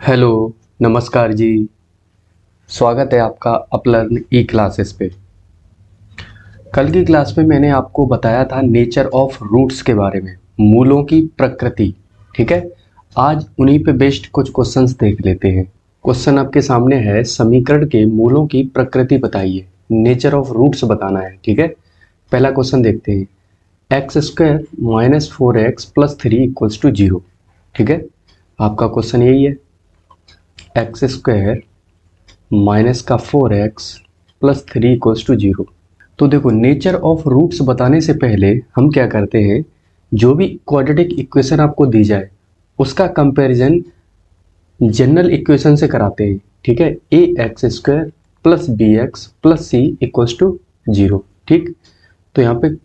Hello, नमस्कार जी। स्वागत है आपका अपलर्न ई क्लासेस पे। कल की क्लास में मैंने आपको बताया था नेचर ऑफ रूट्स के बारे में, मूलों की प्रकृति। ठीक है, आज उन्हीं पे बेस्ड कुछ क्वेश्चंस देख लेते हैं। क्वेश्चन आपके सामने है, समीकरण के मूलों की प्रकृति बताइए। नेचर ऑफ रूट्स बताना है। ठीक है, पहला क्वेश्चन देखते हैं। X square minus 4x plus 3 equals to 0। ठीक है, आपका क्वेश्चन यही है, एक्स स्क्वायर माइनस का 4x प्लस 3 इक्वल्स टू 0। तो देखो, नेचर ऑफ रूट्स बताने से पहले हम क्या करते हैं, जो भी क्वाड्रेटिक इक्वेशन आपको दी जाए उसका कंपैरिजन जनरल इक्वेशन से कराते हैं। ठीक है, a x square plus b x plus C equals to 0। ठीक, तो यहाँ पे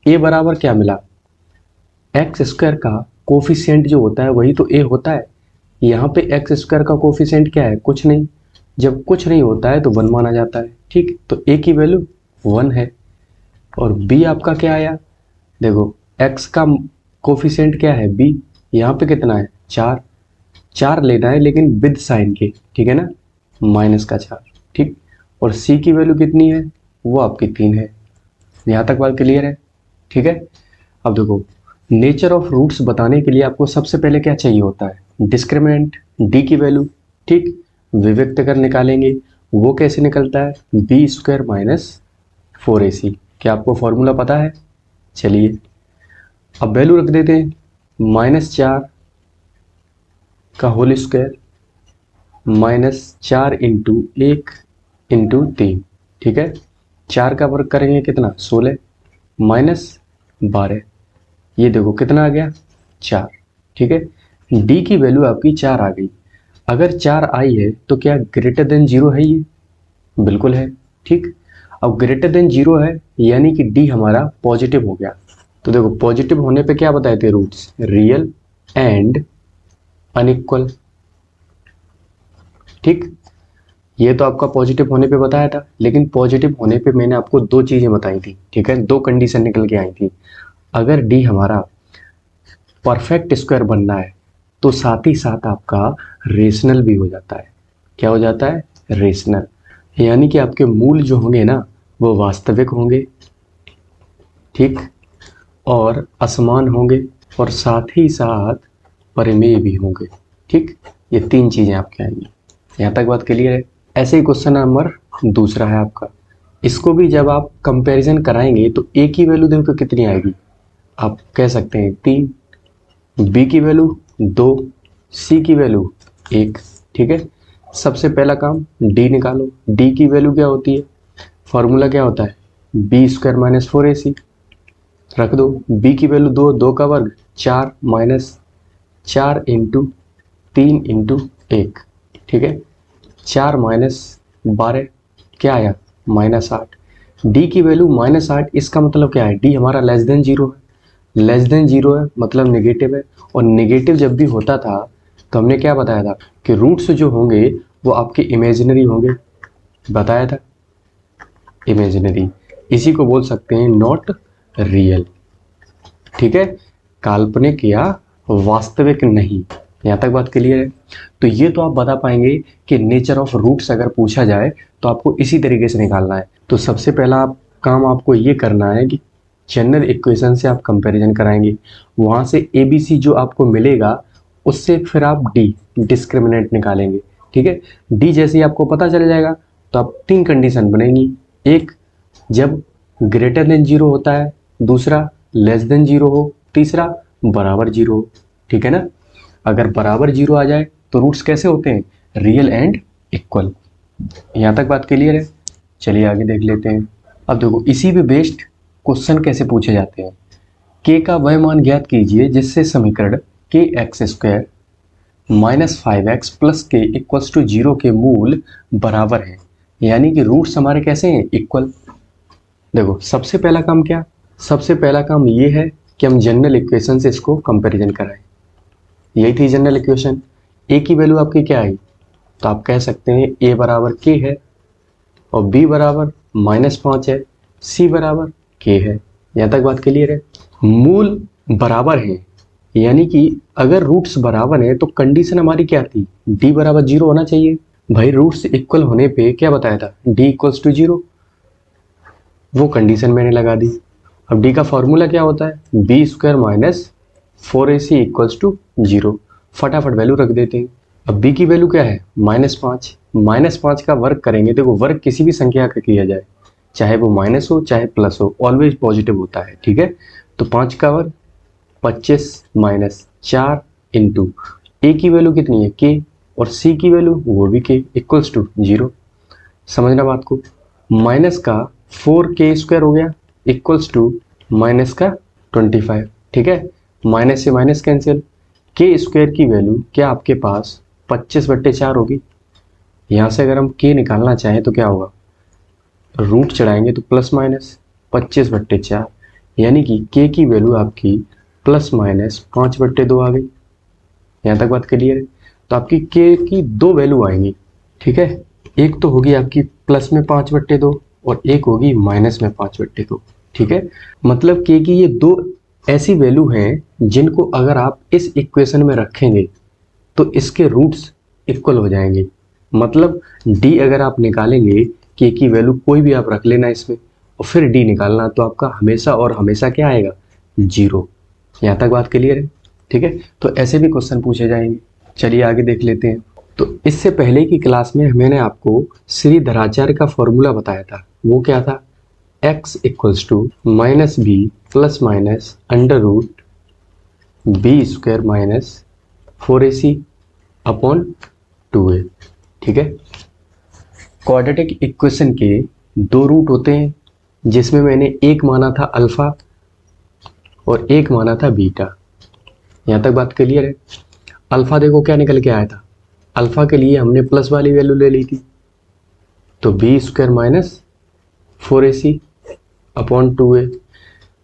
ए बराबर क्या मिला, एक्स स्क्वायर का कोफिशिएंट जो होता है वही तो ए होता है। यहाँ पे एक्स स्क्वायर का कोफिशिएंट क्या है, कुछ नहीं। जब कुछ नहीं होता है तो 1 माना जाता है। ठीक, तो ए की वैल्यू 1 है। और बी आपका क्या आया, देखो एक्स का कोफिशिएंट क्या है बी, यहाँ पे कितना है 4। 4 लेना है लेकिन विद साइन के, ठीक है ना, माइनस का 4। ठीक, और सी की वैल्यू कितनी है, वो आपकी 3 है। यहाँ तक बात क्लियर है। ठीक है, अब देखो, नेचर ऑफ रूट्स बताने के लिए आपको सबसे पहले क्या चाहिए होता है, डिस्क्रिमिनेंट, डी की वैल्यू। ठीक, विविक्त कर निकालेंगे, वो कैसे निकलता है, बी स्क्वायर माइनस 4ac। क्या आपको फॉर्मूला पता है? चलिए अब वैल्यू रख देते हैं, -4 का होल स्क्वायर -4 इंटू 1 इंटू 3। ठीक है, 4 का वर्ग करेंगे कितना, 16 -12। ये देखो कितना आ गया, 4। ठीक है, डी की वैल्यू आपकी 4 आ गई। अगर 4 आई है तो क्या ग्रेटर देन 0 है ये? बिल्कुल है। ठीक, अब ग्रेटर देन 0 है यानी कि डी हमारा पॉजिटिव हो गया। तो देखो, पॉजिटिव होने पे क्या बताए थे रूट्स, रियल एंड अनइक्वल। ठीक, ये तो आपका पॉजिटिव होने पे बताया था, लेकिन पॉजिटिव होने पे मैंने आपको दो चीजें बताई थी। ठीक है, दो कंडीशन निकल के आई थी। अगर डी हमारा परफेक्ट स्क्वायर बनना है तो साथ ही साथ आपका रेशनल भी हो जाता है। क्या हो जाता है, रेशनल, यानी कि आपके मूल जो होंगे ना वो वास्तविक होंगे। ठीक, और असमान होंगे, और साथ ही साथ परिमेय भी होंगे। ठीक, ये 3 चीजें आपके आएंगी। यहाँ तक बात क्लियर है। ऐसे ही क्वेश्चन नंबर दूसरा है आपका, इसको भी जब आप कंपैरिजन कराएंगे तो ए की वैल्यू देखो कितनी आएगी, आप कह सकते हैं 3, बी की वैल्यू 2, सी की वैल्यू 1। ठीक है, सबसे पहला काम डी निकालो। डी की वैल्यू क्या होती है, फॉर्मूला क्या होता है, बी स्क्वायर माइनस 4ac। रख दो, बी की वैल्यू 2, 2 का वर्ग 4 माइनस 4 इंटू 3 इंटू 1। ठीक है, 4 माइनस 12 क्या आया, -8। डी की वैल्यू -8, इसका मतलब क्या है, डी हमारा लेस देन 0 है। लेस देन 0 है मतलब नेगेटिव है, और नेगेटिव जब भी होता था तो हमने क्या बताया था कि रूट्स जो होंगे वो आपके इमेजिनरी होंगे, बताया था, इमेजिनरी। इसी को बोल सकते हैं नॉट रियल। ठीक है, काल्पनिक या वास्तविक नहीं। यहाँ तक बात क्लियर है। तो ये तो आप बता पाएंगे कि नेचर ऑफ रूट्स अगर पूछा जाए तो आपको इसी तरीके से निकालना है। तो सबसे पहला काम आपको ये करना है कि जनरल इक्वेशन से आप कंपैरिजन कराएंगे, वहाँ से ए बी सी जो आपको मिलेगा उससे फिर आप डी डिस्क्रिमिनेंट निकालेंगे। ठीक है, डी जैसे ही आपको पता चल जाएगा तो आप 3 कंडीशन बनेंगी, एक जब ग्रेटर देन 0 होता है, दूसरा लेस देन 0 हो, तीसरा बराबर 0 हो। ठीक है ना, अगर बराबर 0 आ जाए तो रूट्स कैसे होते हैं, रियल एंड इक्वल। यहाँ तक बात क्लियर है। चलिए आगे देख लेते हैं। अब देखो, इसी पे बेस्ड क्वेश्चन कैसे पूछे जाते हैं। के का वह मान ज्ञात कीजिए जिससे समीकरण के एक्स स्क्वायर -5x प्लस के इक्वल्स टू 0 के मूल बराबर हैं, यानी कि रूट्स हमारे कैसे हैं, इक्वल। देखो, सबसे पहला काम क्या, सबसे पहला काम ये है कि हम जनरल इक्वेशन से इसको कंपैरिजन कराएं। यही थी जनरल इक्वेशन। ए की वैल्यू आपकी क्या आई, तो आप कह सकते हैं ए बराबर के है, और बी बराबर -5 है, सी बराबर के है। यहाँ तक बात क्लियर है। मूल बराबर है यानी कि अगर रूट्स बराबर है तो कंडीशन हमारी क्या थी, d बराबर 0 होना चाहिए। भाई रूट्स इक्वल होने पे क्या बताया था, d इक्वल्स टू 0, वो कंडीशन मैंने लगा दी। अब d का फॉर्मूला क्या होता है, B square minus 4ac equals to 0। फटाफट वैल्यू रख देते हैं। अब b की वैल्यू क्या है, -5। -5 का वर्ग करेंगे, देखो वर्ग किसी भी संख्या का किया जाए, चाहे वो माइनस हो चाहे प्लस हो, ऑलवेज पॉजिटिव होता है, ठीक है। तो 5 का वर्ग 25 माइनस 4 इंटू ए की वैल्यू कितनी है के, और सी की वैल्यू वो भी के, इक्वल्स टू 0। समझना बात को। माइनस का 4k² हो गया इक्वल्स टू माइनस का 25, ठीक है। माइनस से माइनस कैंसिल, k² की वैल्यू क्या आपके पास 25/4 होगी। यहाँ से अगर हम k निकालना चाहें तो क्या होगा, रूट चढ़ाएंगे तो प्लस माइनस 25/4, यानी कि k की वैल्यू आपकी ±5/2 आ गई। यहाँ तक बात क्लियर है। तो आपकी k की दो वैल्यू आएंगी, ठीक है। एक तो होगी आपकी प्लस में 5/2 और एक होगी माइनस में 5/2, ठीक है। मतलब k की ये दो ऐसी वैल्यू हैं जिनको अगर आप इस इक्वेशन में रखेंगे तो इसके रूट्स इक्वल हो जाएंगे। मतलब d अगर आप निकालेंगे, k की वैल्यू कोई भी आप रख लेना इसमें और फिर d निकालना, तो आपका हमेशा और हमेशा क्या आएगा, 0। यहाँ तक बात क्लियर है, ठीक है। तो ऐसे भी क्वेश्चन पूछे जाएंगे। चलिए आगे देख लेते हैं। तो इससे पहले की क्लास में मैंने आपको श्रीधराचार्य का फॉर्मूला बताया था, वो क्या था, x equals to minus B plus minus under root B square minus 4ac upon 2a, ठीक है। क्वाड्रेटिक इक्वेशन के दो रूट होते हैं, जिसमें मैंने एक माना था अल्फा और एक माना था बीटा। यहाँ तक बात क्लियर है। अल्फा देखो क्या निकल के आया था, अल्फा के लिए हमने प्लस वाली वैल्यू ले ली थी, तो B square minus 4ac upon 2a,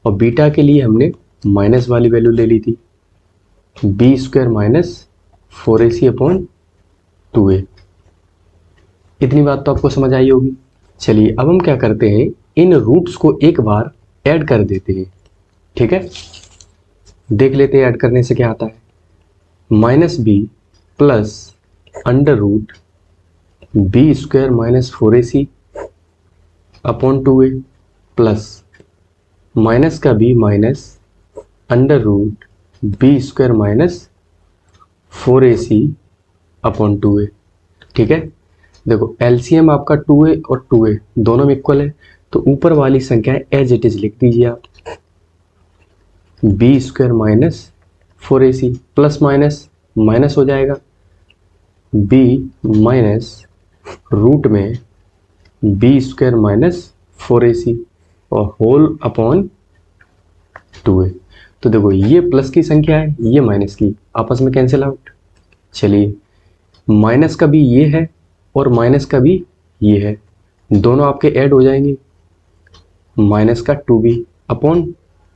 और बीटा के लिए हमने माइनस वाली वैल्यू ले ली थी, B square minus 4ac upon 2a। इतनी बात तो आपको समझ आई होगी। चलिए अब हम क्या करते हैं, इन रूट्स को एक बार ऐड कर देते हैं, ठीक है। देख लेते हैं ऐड करने से क्या आता है, -b plus under root B square minus 4ac upon 2a plus minus का b minus under root B square minus 4ac upon 2a, ठीक है। देखो एलसीएम आपका 2a और 2a दोनों में इक्वल है, तो ऊपर वाली संख्या एज इट इज लिख दीजिए आप, B square minus 4ac plus minus minus हो जाएगा, b माइनस रूट में बी स्क्वायर माइनस 4ac और होल अपॉन 2a। तो देखो ये प्लस की संख्या है, ये माइनस की, आपस में कैंसिल आउट। चलिए माइनस का भी ये है और माइनस का भी ये है, दोनों आपके ऐड हो जाएंगे, माइनस का 2b अपॉन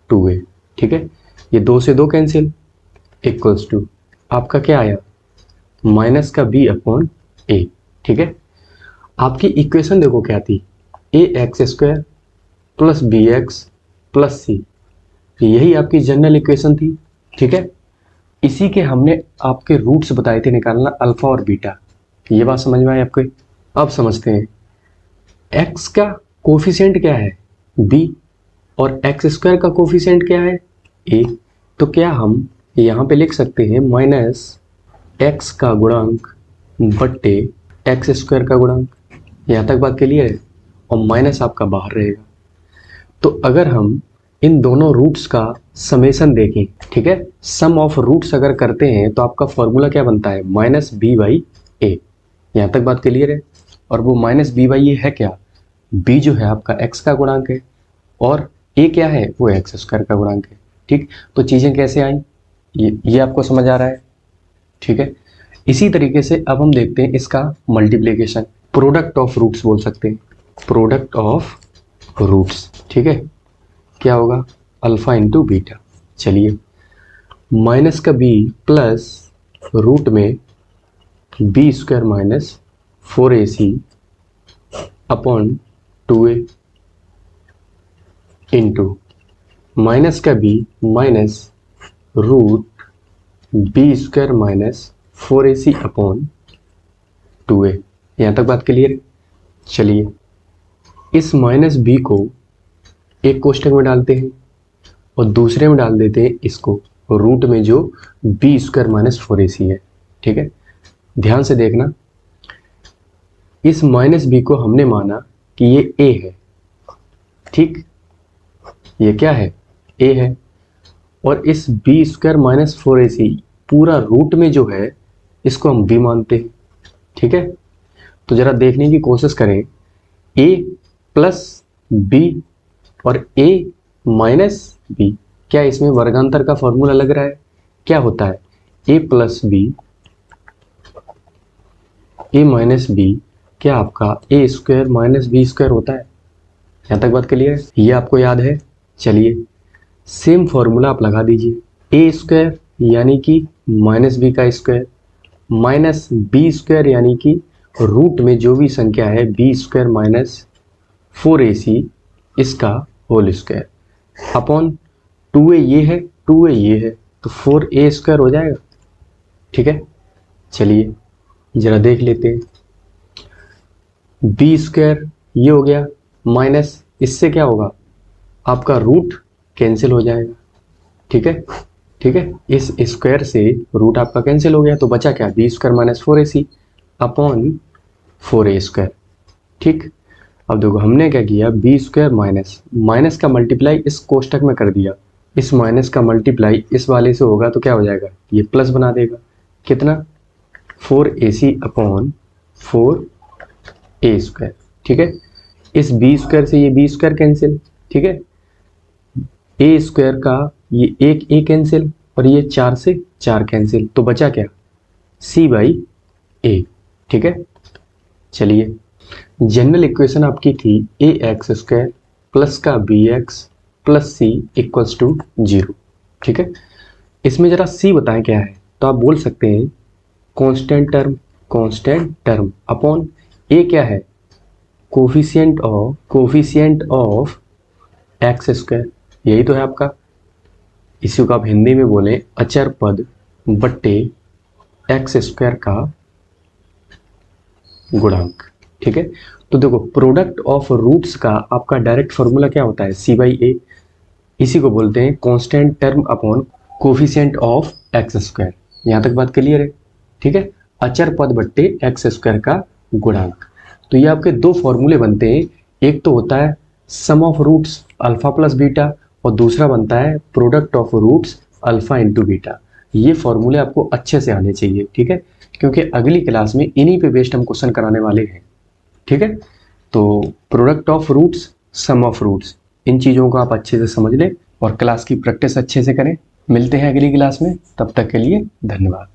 2a, ठीक है। ये दो से दो कैंसिल, इक्वल्स टू आपका क्या आया, माइनस का b अपॉन a, ठीक है। आपकी इक्वेशन देखो क्या थी, ax² plus bx plus c, यही आपकी जनरल इक्वेशन थी, ठीक है। इसी के हमने आपके रूट्स बताए थे निकालना, अल्फा और बीटा। ये बात समझ में आई आपको। अब समझते हैं, x का कोफिशिएंट क्या है, b, और x² का कोफिशिएंट क्या है, a। तो क्या हम यहाँ पे लिख सकते हैं माइनस x का गुणांक बट्टे x² का गुणांक। यहाँ तक बात क्लियर है, और माइनस आपका बाहर रहेगा। तो अगर हम इन दोनों रूट्स का समेशन देखें, ठीक है, सम ऑफ रूट्स अगर करते हैं तो आपका फॉर्मूला क्या बनता है, -b/a। यहाँ तक बात क्लियर है। और वो -b/a है क्या, b जो है आपका x का गुणांक है और a क्या है, वो x² का गुणांक है, ठीक। तो चीज़ें कैसे आई, ये आपको समझ आ रहा है, ठीक है। इसी तरीके से अब हम देखते हैं इसका मल्टीप्लिकेशन, प्रोडक्ट ऑफ रूट्स बोल सकते हैं, प्रोडक्ट ऑफ रूट्स, ठीक है। क्या होगा, अल्फा इंटू बीटा। चलिए माइनस का b प्लस रूट में B square minus 4ac upon 2a into minus का b minus root B square minus 4ac upon 2a। यहाँ तक बात क्लियर है। चलिए इस माइनस बी को एक कोष्टक में डालते हैं और दूसरे में डाल देते हैं इसको रूट में जो बी स्क्वायर माइनस 4ac है। ठीक है, ध्यान से देखना, इस माइनस बी को हमने माना कि ये a है। ठीक, ये क्या है, a है। और इस बी स्क्वायर माइनस 4ac पूरा रूट में जो है इसको हम b मानते हैं। ठीक है, तो जरा देखने की कोशिश करें, a प्लस बी और a माइनस बी, क्या इसमें वर्गांतर का फॉर्मूला लग रहा है? क्या होता है, a plus B, a minus B, क्या आपका a square minus B square होता है? यहाँ तक बात क्लियर है, ये आपको याद है। चलिए सेम फॉर्मूला आप लगा दीजिए, a स्क्वायर यानी कि माइनस बी का स्क्वायर माइनस बी स्क्वायर यानी कि रूट में जो भी संख्या है बी स्क्वायर माइनस 4ac इसका होल स्क्वायर अपॉन 2a ये है, 2a ये है, तो 4a स्क्वायर हो जाएगा। ठीक है, चलिए जरा देख लेते हैं, बी स्क्वायर ये हो गया माइनस, इससे क्या होगा, आपका रूट कैंसिल हो जाएगा। ठीक है, ठीक है, इस स्क्वायर से रूट आपका कैंसिल हो गया, तो बचा क्या, B square minus 4ac upon 4a square. ठीक, अब देखो हमने क्या किया, बी स्क्वायर माइनस माइनस का मल्टीप्लाई इस कोष्टक में कर दिया, इस माइनस का मल्टीप्लाई इस वाले से होगा तो क्या हो जाएगा, ये प्लस बना देगा। कितना, 4ac अपॉन 4a स्क्वायर। ठीक है, इस बी स्क्वायर से ये बी स्क्वायर कैंसिल। ठीक है, ए स्क्वायर का ये एक ए कैंसिल और ये 4 से 4 कैंसिल, तो बचा क्या, c बाई ए। ठीक है, चलिए जनरल इक्वेशन आपकी थी ए एक्स स्क्वायर प्लस का B x plus C equals to 0। ठीक है, इसमें जरा सी बताएं क्या है, तो आप बोल सकते हैं कांस्टेंट टर्म अपॉन ए क्या है, कोफिशिएंट ऑफ एक्स स्क्वायर, यही तो है आपका। इसी को आप हिंदी में बोलें अचर पद बट्टे एक्स स्क्वायर का गुणांक। ठीक है, तो देखो प्रोडक्ट ऑफ रूट्स का आपका डायरेक्ट फॉर्मूला क्या होता है, सी बाई ए, इसी को बोलते हैं constant term upon coefficient of x square. यहाँ तक बात क्लियर है। ठीक है, अचर पद बट्टे एक्स स्क्वायर का गुणांक। तो ये आपके दो फॉर्मूले बनते हैं, एक तो होता है sum of roots alpha plus beta और दूसरा बनता है product of roots alpha into beta. ये फॉर्मूले आपको अच्छे से आने चाहिए। ठीक है, क्योंकि अगली क्लास में इन्हीं पे बेस्ड हम क्वेश्चन कराने वाले हैं। ठीक है, तो product of roots, sum of roots, इन चीज़ों को आप अच्छे से समझ लें और क्लास की प्रैक्टिस अच्छे से करें। मिलते हैं अगली क्लास में, तब तक के लिए धन्यवाद।